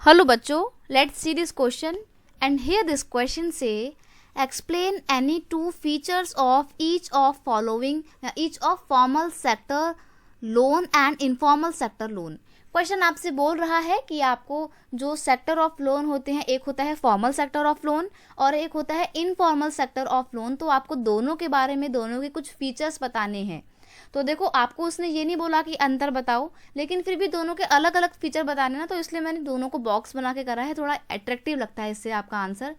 Hello बच्चों, let's see this question and here this question say explain any two features of each of formal sector loan and informal sector loan। Question आपसे बोल रहा है कि आपको जो sector of loan होते हैं, एक होता है फॉर्मल सेक्टर ऑफ लोन और एक होता है इनफॉर्मल सेक्टर ऑफ लोन, तो आपको दोनों के बारे में दोनों के कुछ फीचर्स बताने हैं। तो देखो, आपको उसने ये नहीं बोला कि अंतर बताओ, लेकिन फिर भी दोनों के अलग अलग फीचर बताने ना, तो इसलिए मैंने दोनों को बॉक्स बना के करा है, थोड़ा अट्रैक्टिव लगता है इससे आपका आंसर।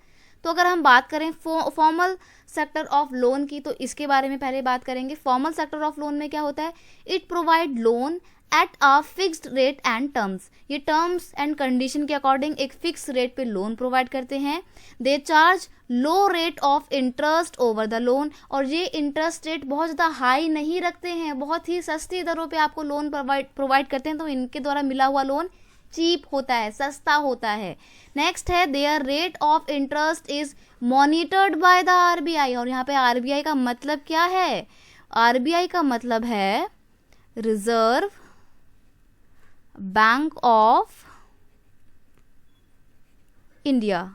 तो अगर हम बात करें फॉर्मल सेक्टर ऑफ लोन की, तो इसके बारे में पहले बात करेंगे। फॉर्मल सेक्टर ऑफ लोन में क्या होता है? It provide loan at a fixed rate and terms. ये टर्म्स एंड कंडीशन के अकॉर्डिंग एक फिक्स रेट पे लोन प्रोवाइड करते हैं। They charge low rate of interest over the loan, और ये इंटरेस्ट रेट बहुत ज़्यादा हाई नहीं रखते हैं, बहुत ही सस्ती दरों पे आपको लोन प्रोवाइड करते हैं। तो इनके द्वारा मिला हुआ लोन चीप होता है, सस्ता होता है। नेक्स्ट है there rate of interest is monitored by the RBI, और यहाँ पे आरबीआई का मतलब क्या है? आरबीआई का मतलब है रिजर्व बैंक ऑफ इंडिया।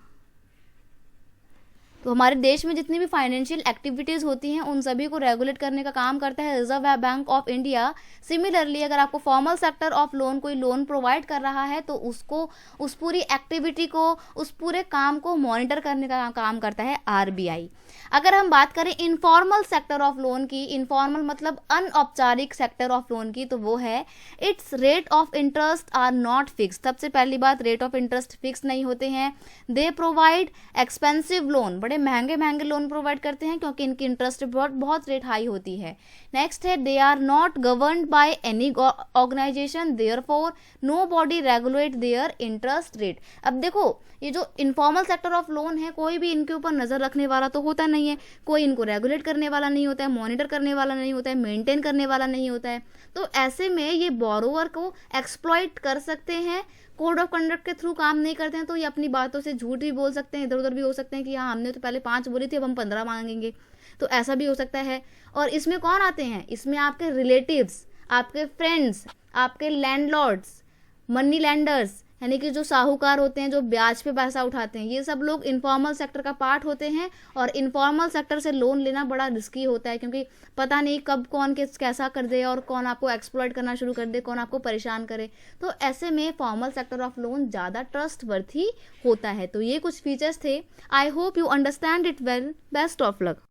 तो हमारे देश में जितनी भी फाइनेंशियल एक्टिविटीज़ होती हैं उन सभी को रेगुलेट करने का काम करता है reserve bank of India. Similarly अगर आपको फॉर्मल सेक्टर ऑफ लोन कोई लोन प्रोवाइड कर रहा है तो उसको, उस पूरी एक्टिविटी को, उस पूरे काम को मॉनिटर करने का काम करता है आरबीआई। अगर हम बात करें इनफॉर्मल सेक्टर ऑफ लोन की, इनफॉर्मल मतलब अनौपचारिक सेक्टर ऑफ लोन की, तो वो है its rate of interest are not fix. सबसे पहली बात, रेट ऑफ इंटरेस्ट फिक्स नहीं होते हैं। दे प्रोवाइड एक्सपेंसिव लोन, बड़े महंगे महंगे लोन प्रोवाइड करते हैं क्योंकि इनकी इंटरेस्ट बहुत रेट हाई होती है। नेक्स्ट है they are not governed by any organisation, therefore nobody regulate their interest rate. अब देखो, ये जो इनफॉर्मल सेक्टर ऑफ लोन है, कोई भी इनके ऊपर नजर रखने वाला तो होता नहीं है, कोई इनको रेगुलेट करने वाला नहीं होता है, मॉनिटर करने वाला नहीं होता है, मेंटेन करने वाला नहीं होता है। तो ऐसे में ये बोरोवर को एक्सप्लॉइट कर सकते हैं, कोड ऑफ कंडक्ट के थ्रू काम नहीं करते हैं, तो ये अपनी बातों से झूठ भी बोल सकते हैं, इधर उधर भी हो सकते हैं कि हाँ हमने तो पहले 5 बोली थी अब हम 15 मांगेंगे, तो ऐसा भी हो सकता है। और इसमें कौन आते हैं? इसमें आपके रिलेटिव्स, आपके फ्रेंड्स, आपके लैंडलॉर्ड्स, मनी लैंडर्स, यानी कि जो साहूकार होते हैं, जो ब्याज पे पैसा उठाते हैं, ये सब लोग इनफॉर्मल सेक्टर का पार्ट होते हैं। और इनफॉर्मल सेक्टर से लोन लेना बड़ा रिस्की होता है क्योंकि पता नहीं कब कौन कैसा कर दे और कौन आपको एक्सप्लॉइट करना शुरू कर दे, कौन आपको परेशान करे। तो ऐसे में फॉर्मल सेक्टर ऑफ लोन ज़्यादा ट्रस्टवर्थी होता है। तो ये कुछ फीचर्स थे। I hope you understand it well. Best of luck.